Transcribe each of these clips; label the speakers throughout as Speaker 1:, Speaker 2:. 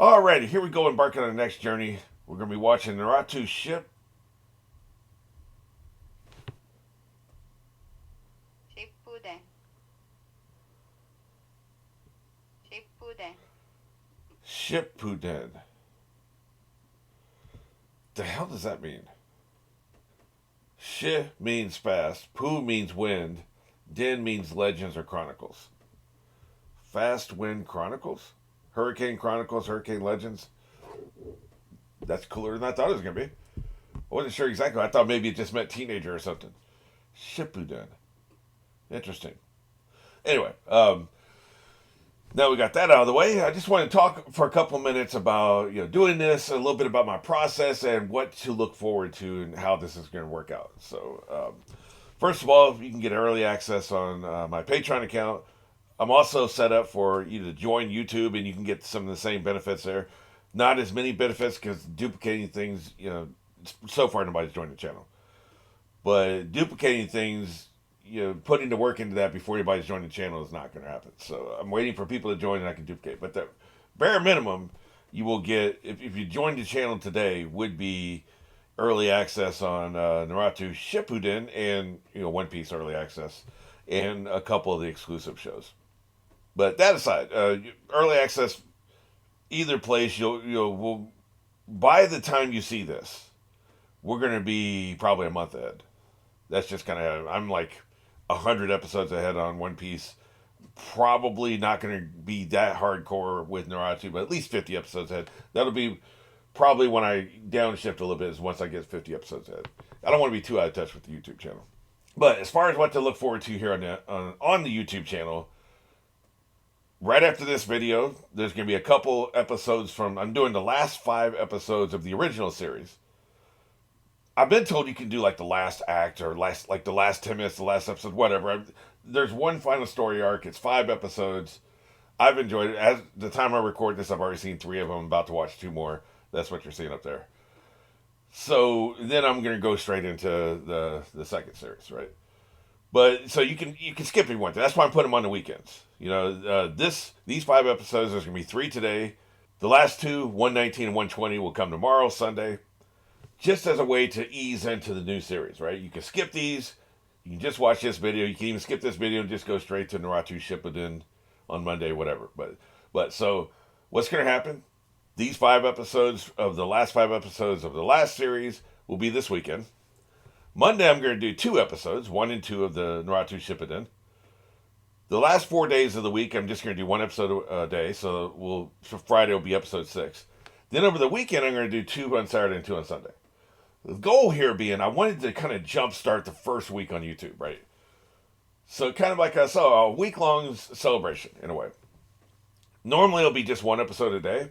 Speaker 1: Alrighty, here we go, embarking on the next journey. We're going to be watching Naruto
Speaker 2: Shippuden. Shippuden.
Speaker 1: Shippuden. The hell does that mean? Shi means fast, Pu means wind, Den means legends or chronicles. Fast Wind Chronicles? Hurricane Chronicles, Hurricane Legends? That's cooler than I thought it was going to be. I wasn't sure exactly. I thought maybe it just meant teenager or something. Shippuden. Interesting. Anyway, now we got that out of the way. I just want to talk for a couple of minutes about doing this, a little bit about my process and what to look forward to and how this is going to work out. So, first of all, you can get early access on my Patreon account. I'm also set up for you to join YouTube, and you can get some of the same benefits there. Not as many benefits because duplicating things, so far nobody's joined the channel. But duplicating things, putting the work into that before anybody's joined the channel is not going to happen. So I'm waiting for people to join and I can duplicate. But the bare minimum you will get, if you join the channel today, would be early access on Naruto Shippuden and, One Piece early access and a couple of the exclusive shows. But that aside, early access, either place, will, by the time you see this, we're going to be probably a month ahead. That's just kind of, I'm like 100 episodes ahead on One Piece. Probably not going to be that hardcore with Naruto, but at least 50 episodes ahead. That'll be probably when I downshift a little bit, is once I get 50 episodes ahead. I don't want to be too out of touch with the YouTube channel. But as far as what to look forward to here on the YouTube channel, right after this video, there's going to be a couple episodes I'm doing the last 5 episodes of the original series. I've been told you can do like the last act or the last 10 minutes, the last episode, whatever. There's one final story arc. It's 5 episodes. I've enjoyed it. As the time I record this, I've already seen 3 of them. I'm about to watch 2 more. That's what you're seeing up there. So then I'm going to go straight into the second series, right? But so you can skip if you want to. That's why I'm putting them on the weekends. These 5 episodes, there's going to be 3 today. The last 2, 119 and 120, will come tomorrow, Sunday. Just as a way to ease into the new series, right? You can skip these. You can just watch this video. You can even skip this video and just go straight to Naruto Shippuden on Monday, whatever. But so what's going to happen? These 5 episodes of the last 5 episodes of the last series will be this weekend. Monday, I'm going to do 2 episodes, 1 and 2 of the Naruto Shippuden. The last 4 days of the week, I'm just going to do 1 episode a day. So Friday will be episode 6. Then over the weekend, I'm going to do 2 on Saturday and 2 on Sunday. The goal here being, I wanted to kind of jumpstart the first week on YouTube, right? So kind of like a week-long celebration, in a way. Normally, it'll be just 1 episode a day.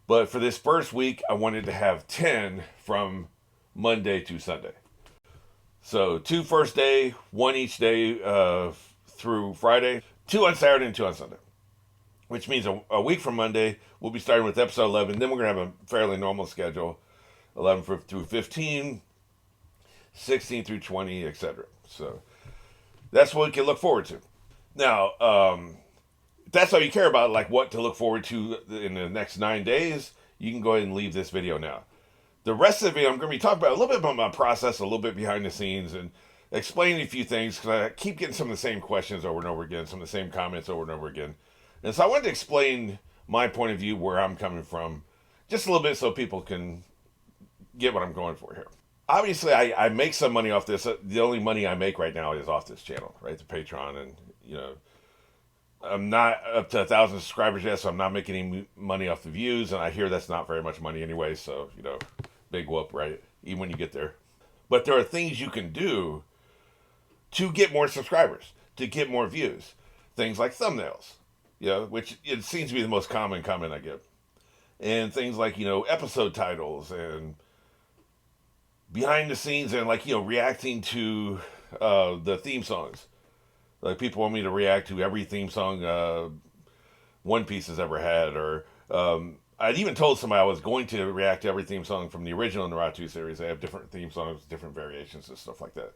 Speaker 1: But for this first week, I wanted to have 10 from Monday to Sunday. So 2 first day, 1 each day through Friday, 2 on Saturday and 2 on Sunday. Which means a week from Monday, we'll be starting with episode 11. Then we're going to have a fairly normal schedule. 11 through 15, 16 through 20, etc. So that's what we can look forward to. Now, if that's all you care about, like what to look forward to in the next 9 days, you can go ahead and leave this video now. The rest of the video, I'm going to be talking about a little bit about my process, a little bit behind the scenes, and explaining a few things, because I keep getting some of the same questions over and over again, some of the same comments over and over again. And so I wanted to explain my point of view, where I'm coming from, just a little bit so people can get what I'm going for here. Obviously, I make some money off this. The only money I make right now is off this channel, right? The Patreon. And, I'm not up to 1,000 subscribers yet, so I'm not making any money off the views. And I hear that's not very much money anyway. So, big whoop, right? Even when you get there. But there are things you can do to get more subscribers, to get more views. Things like thumbnails, which it seems to be the most common comment I get. And things like, episode titles and behind the scenes and reacting to the theme songs. Like people want me to react to every theme song One Piece has ever had, or I'd even told somebody I was going to react to every theme song from the original Naruto series. They have different theme songs, different variations and stuff like that.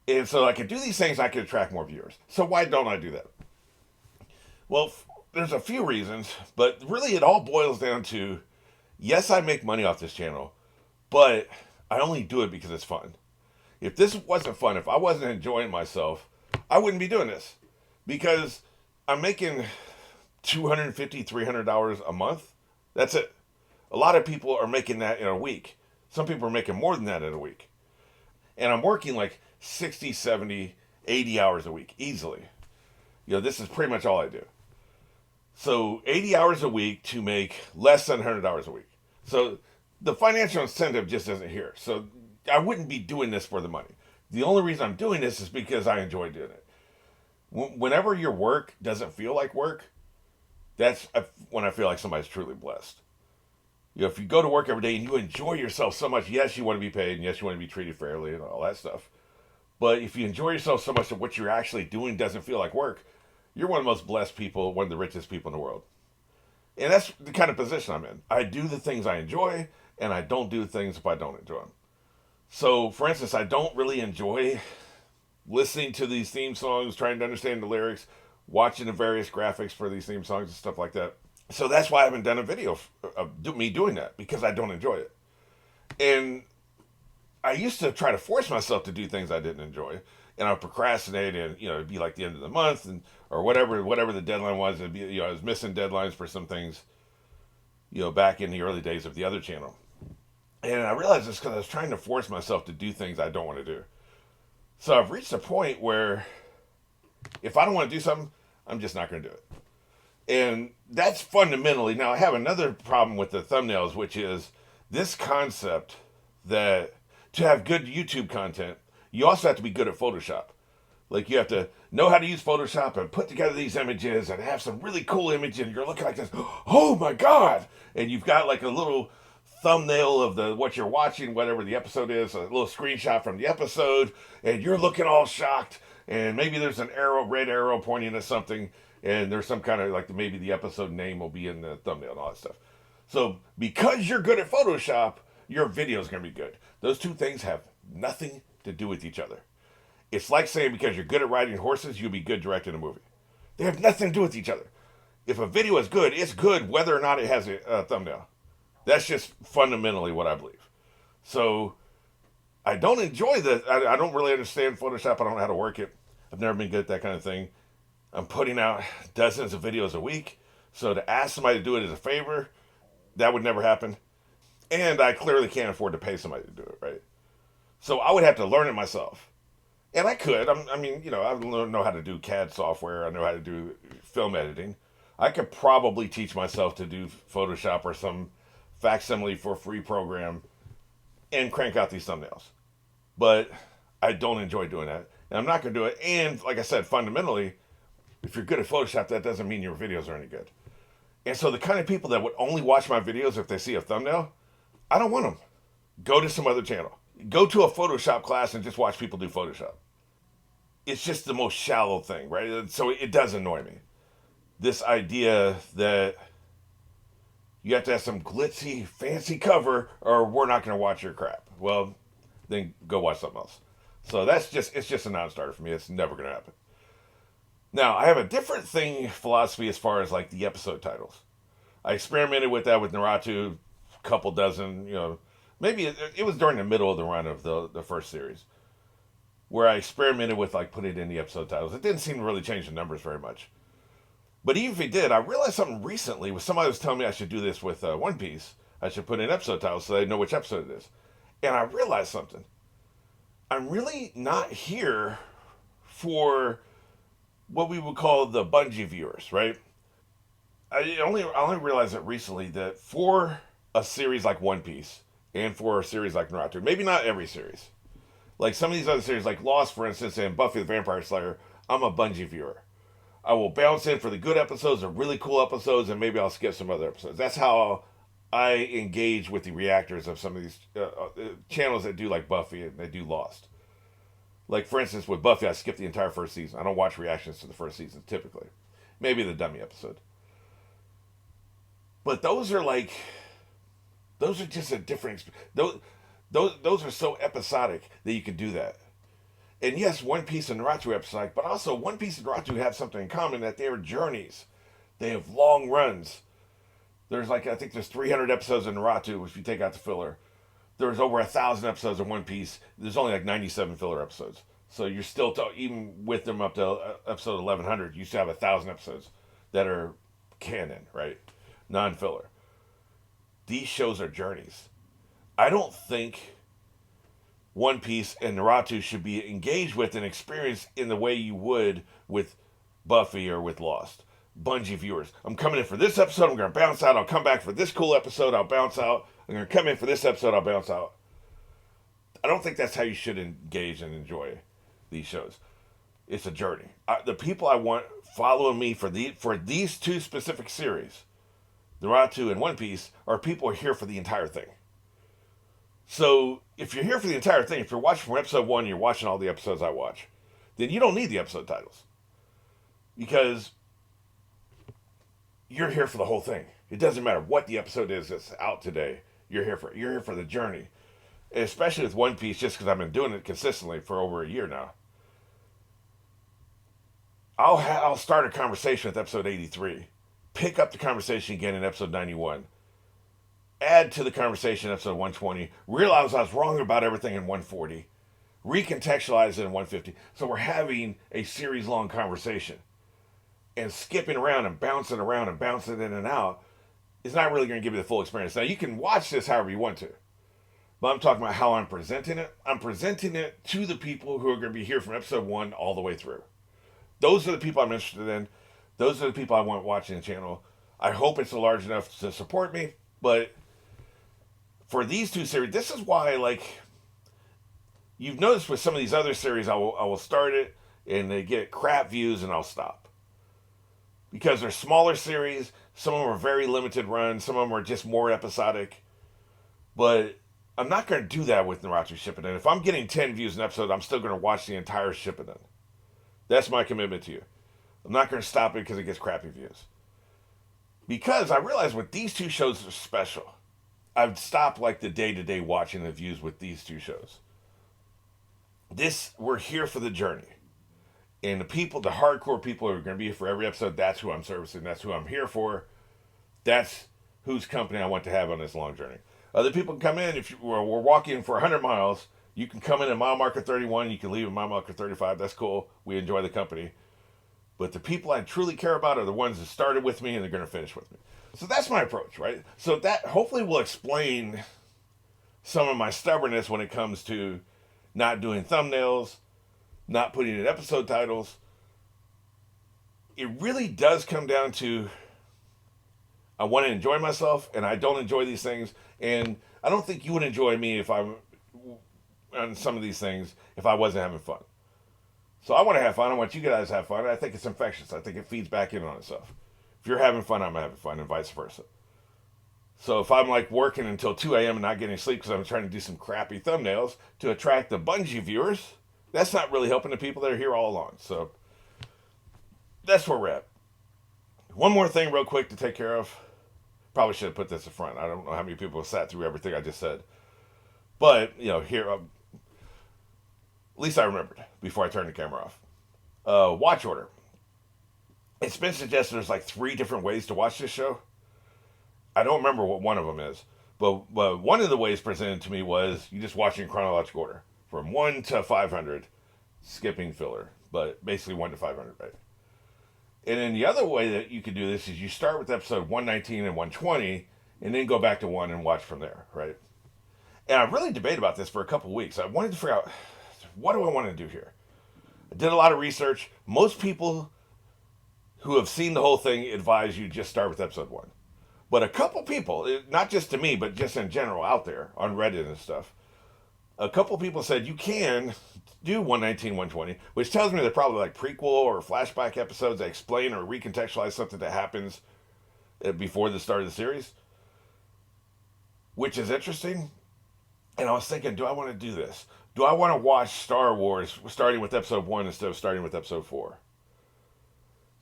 Speaker 1: And so I could do these things, I could attract more viewers. So why don't I do that? Well, there's a few reasons, but really it all boils down to, yes, I make money off this channel, but I only do it because it's fun. If this wasn't fun, if I wasn't enjoying myself, I wouldn't be doing this, because I'm making $250, $300 a month. That's it. A lot of people are making that in a week. Some people are making more than that in a week. And I'm working like 60, 70, 80 hours a week easily. This is pretty much all I do. So 80 hours a week to make less than $100 a week. So the financial incentive just isn't here. So I wouldn't be doing this for the money. The only reason I'm doing this is because I enjoy doing it. Whenever your work doesn't feel like work, that's when I feel like somebody's truly blessed. If you go to work every day and you enjoy yourself so much, yes, you want to be paid, and yes, you want to be treated fairly and all that stuff. But if you enjoy yourself so much that what you're actually doing doesn't feel like work, you're one of the most blessed people, one of the richest people in the world. And that's the kind of position I'm in. I do the things I enjoy, and I don't do things if I don't enjoy them. So, for instance, I don't really enjoy listening to these theme songs, trying to understand the lyrics, watching the various graphics for these theme songs and stuff like that. So that's why I haven't done a video of me doing that, because I don't enjoy it. And I used to try to force myself to do things I didn't enjoy, and I would procrastinate, and it'd be like the end of the month, or whatever the deadline was. It'd be, I was missing deadlines for some things, back in the early days of the other channel. And I realized it's because I was trying to force myself to do things I don't want to do. So I've reached a point where if I don't want to do something, I'm just not going to do it. And that's fundamentally. Now, I have another problem with the thumbnails, which is this concept that to have good YouTube content, you also have to be good at Photoshop. Like, you have to know how to use Photoshop and put together these images and have some really cool images, and you're looking like this, oh my God! And you've got like a little thumbnail of what you're watching, whatever the episode is, a little screenshot from the episode, and you're looking all shocked, and maybe there's an red arrow pointing at something, and there's some kind of, like, maybe the episode name will be in the thumbnail and all that stuff. So because you're good at Photoshop, your video is going to be good. Those two things have nothing to do with each other. It's like saying because you're good at riding horses, you'll be good directing a movie. They have nothing to do with each other. If a video is good, it's good whether or not it has a thumbnail. That's just fundamentally what I believe. So I don't enjoy I don't really understand Photoshop. I don't know how to work it. I've never been good at that kind of thing. I'm putting out dozens of videos a week. So to ask somebody to do it as a favor, that would never happen. And I clearly can't afford to pay somebody to do it, right? So I would have to learn it myself. And I could. I know how to do CAD software. I know how to do film editing. I could probably teach myself to do Photoshop or some facsimile for a free program and crank out these thumbnails. But I don't enjoy doing that. And I'm not going to do it. And like I said, fundamentally, if you're good at Photoshop, that doesn't mean your videos are any good. And so the kind of people that would only watch my videos if they see a thumbnail, I don't want them. Go to some other channel. Go to a Photoshop class and just watch people do Photoshop. It's just the most shallow thing, right? So it does annoy me. This idea that you have to have some glitzy, fancy cover or we're not going to watch your crap. Well, then go watch something else. So it's just a non-starter for me. It's never going to happen. Now, I have a different philosophy as far as like the episode titles. I experimented with that with Naruto, a couple dozen, maybe it was during the middle of the run of the first series, where I experimented with like putting it in the episode titles. It didn't seem to really change the numbers very much. But even if it did, I realized something recently with somebody was telling me I should do this with One Piece. I should put in episode titles so they know which episode it is. And I realized something. I'm really not here for what we would call the Bungie viewers, right? I only realized it recently that for a series like One Piece and for a series like Naruto, maybe not every series, like some of these other series like Lost, for instance, and Buffy the Vampire Slayer, I'm a Bungie viewer. I will bounce in for the good episodes, the really cool episodes, and maybe I'll skip some other episodes. That's how I engage with the reactors of some of these channels that do like Buffy and they do Lost. Like, for instance, with Buffy, I skip the entire first season. I don't watch reactions to the first season, typically. Maybe the dummy episode. But those are just a different... Those are so episodic that you can do that. And yes, One Piece and Naruto are episodic, but also One Piece and Naruto have something in common, that they are journeys. They have long runs. There's like, I think there's 300 episodes in Naruto if you take out the filler. There's over 1,000 episodes in One Piece. There's only like 97 filler episodes. So you're still, even with them up to episode 1100, you still have 1,000 episodes that are canon, right? Non-filler. These shows are journeys. I don't think One Piece and Naruto should be engaged with and experienced in the way you would with Buffy or with Lost. Bungie viewers. I'm coming in for this episode, I'm going to bounce out. I'll come back for this cool episode, I'll bounce out. I'm going to come in for this episode, I'll bounce out. I don't think that's how you should engage and enjoy these shows. It's a journey. The people I want following me for these two specific series, Naruto and One Piece, are people who are here for the entire thing. So if you're here for the entire thing, if you're watching from episode 1, you're watching all the episodes I watch, then you don't need the episode titles. Because you're here for the whole thing. It doesn't matter what the episode is that's out today. You're here for the journey. And especially with One Piece, just because I've been doing it consistently for over a year now. I'll start a conversation with episode 83. Pick up the conversation again in episode 91. Add to the conversation in episode 120. Realize I was wrong about everything in 140. Recontextualize it in 150. So we're having a series-long conversation. And skipping around and bouncing in and out is not really going to give you the full experience. Now, you can watch this however you want to. But I'm talking about how I'm presenting it. I'm presenting it to the people who are going to be here from episode 1 all the way through. Those are the people I'm interested in. Those are the people I want watching the channel. I hope it's large enough to support me. But for these two series, this is why, like, you've noticed with some of these other series, I will start it and they get crap views and I'll stop. Because they're smaller series, some of them are very limited runs, some of them are just more episodic. But I'm not going to do that with Naruto Shippuden. If I'm getting 10 views an episode, I'm still going to watch the entire Shippuden. That's my commitment to you. I'm not going to stop it because it gets crappy views. Because I realize with these two shows are special. I've stopped like the day-to-day watching the views with these two shows. We're here for the journey. And the hardcore people who are going to be here for every episode, that's who I'm servicing. That's who I'm here for. That's whose company I want to have on this long journey. Other people can come in. If we're walking for 100 miles, you can come in at mile marker 31. You can leave at mile marker 35. That's cool. We enjoy the company. But the people I truly care about are the ones that started with me and they're going to finish with me. So that's my approach, right? So that hopefully will explain some of my stubbornness when it comes to not doing thumbnails, not putting in episode titles. It really does come down to I want to enjoy myself, and I don't enjoy these things. And I don't think you would enjoy me if I'm on some of these things if I wasn't having fun. So I want to have fun. I want you guys to have fun. I think it's infectious. I think it feeds back in on itself. If you're having fun, I'm having fun, and vice versa. So if I'm like working until 2 a.m. and not getting sleep because I'm trying to do some crappy thumbnails to attract the Bungie viewers, that's not really helping the people that are here all along. So that's where we're at. One more thing real quick to take care of. Probably should have put this in front. I don't know how many people have sat through everything I just said. But, here, at least I remembered before I turned the camera off. Watch order. It's been suggested there's like 3 different ways to watch this show. I don't remember what one of them is. But one of the ways presented to me was you just watch in chronological order. From 1 to 500, skipping filler. But basically 1 to 500, right? And then the other way that you could do this is you start with episode 119 and 120, and then go back to 1 and watch from there, right? And I really debated about this for a couple weeks. I wanted to figure out, what do I want to do here? I did a lot of research. Most people who have seen the whole thing advise you just start with episode 1. But a couple people, not just to me, but just in general out there on Reddit and stuff, a couple people said you can do 119, 120, which tells me they're probably like prequel or flashback episodes that explain or recontextualize something that happens before the start of the series, which is interesting. And I was thinking, do I want to do this? Do I want to watch Star Wars starting with episode 1 instead of starting with episode 4?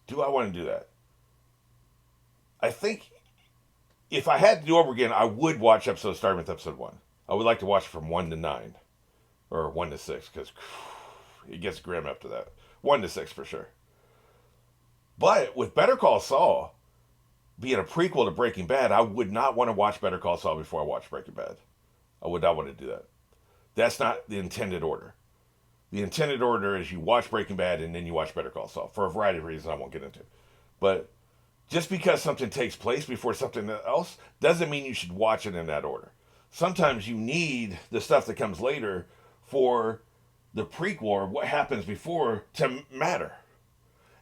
Speaker 1: Do I want to do that? I think if I had to do over again, I would watch episodes starting with episode 1. I would like to watch from 1 to 9. Or 1 to 6, because it gets grim after that. 1 to 6 for sure. But with Better Call Saul, being a prequel to Breaking Bad, I would not want to watch Better Call Saul before I watch Breaking Bad. I would not want to do that. That's not the intended order. The intended order is you watch Breaking Bad and then you watch Better Call Saul for a variety of reasons I won't get into. But just because something takes place before something else doesn't mean you should watch it in that order. Sometimes you need the stuff that comes later for the prequel or what happens before to matter.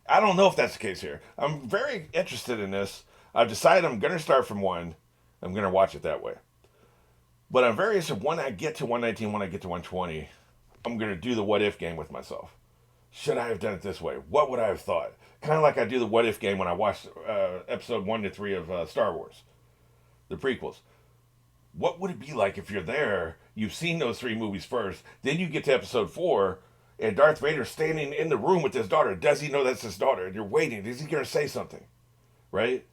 Speaker 1: I don't know if that's the case here. I'm very interested in this. I've decided I'm going to start from one. I'm going to watch it that way. But I'm very interested when I get to 119, when I get to 120, I'm going to do the what if game with myself. Should I have done it this way? What would I have thought? Kind of like I do the what if game when I watched episode 1 to 3 of Star Wars, the prequels. What would it be like if you're there, you've seen those 3 movies first, then you get to episode 4, and Darth Vader's standing in the room with his daughter. Does he know that's his daughter? And you're waiting. Is he going to say something? Right?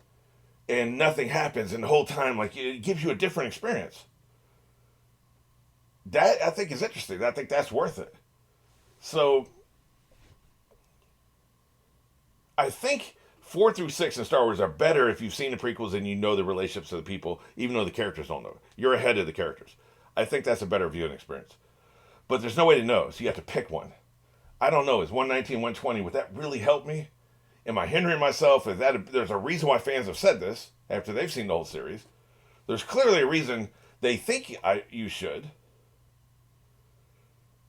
Speaker 1: And nothing happens, and the whole time, like, it gives you a different experience. That, I think, is interesting. I think that's worth it. So, I think 4 through 6 in Star Wars are better if you've seen the prequels and you know the relationships of the people, even though the characters don't know it. You're ahead of the characters. I think that's a better viewing experience. But there's no way to know, so you have to pick one. I don't know. Is 119, 120, would that really help me? Am I hindering myself? There's a reason why fans have said this after they've seen the whole series. There's clearly a reason they think you should.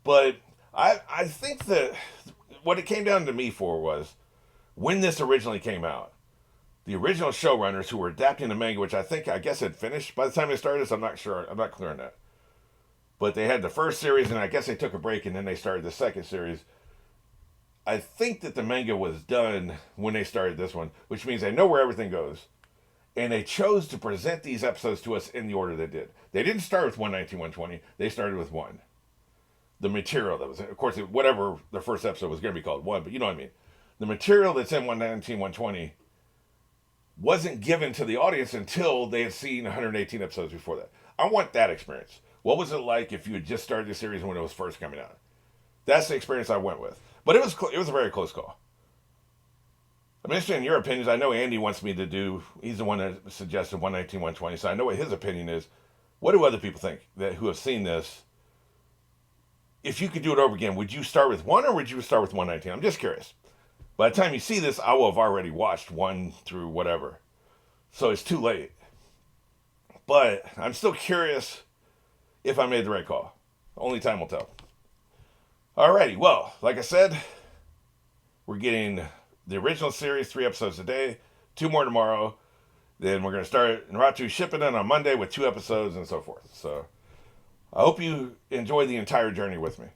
Speaker 1: But I think that what it came down to me for was when this originally came out, the original showrunners who were adapting the manga, which I guess had finished by the time they started this, I'm not sure. I'm not clear on that. But they had the first series, and I guess they took a break, and then they started the second series. I think that the manga was done when they started this one, which means they know where everything goes. And they chose to present these episodes to us in the order they did. They didn't start with 119, 120. They started with 1. The material that was, of course, whatever the first episode was going to be called 1, but you know what I mean. The material that's in 119, 120 wasn't given to the audience until they had seen 118 episodes before that. I want that experience. What was it like if you had just started the series when it was first coming out? That's the experience I went with. But it was a very close call. I'm interested in your opinions. I know Andy wants me to do, he's the one that suggested 119, 120, so I know what his opinion is. What do other people think who have seen this? If you could do it over again, would you start with 1 or would you start with 119? I'm just curious. By the time you see this, I will have already watched 1 through whatever. So it's too late. But I'm still curious if I made the right call. Only time will tell. Alrighty, well, like I said, we're getting the original series, 3 episodes a day, 2 more tomorrow. Then we're going to start Naruto Shippuden on Monday with 2 episodes and so forth. So I hope you enjoy the entire journey with me.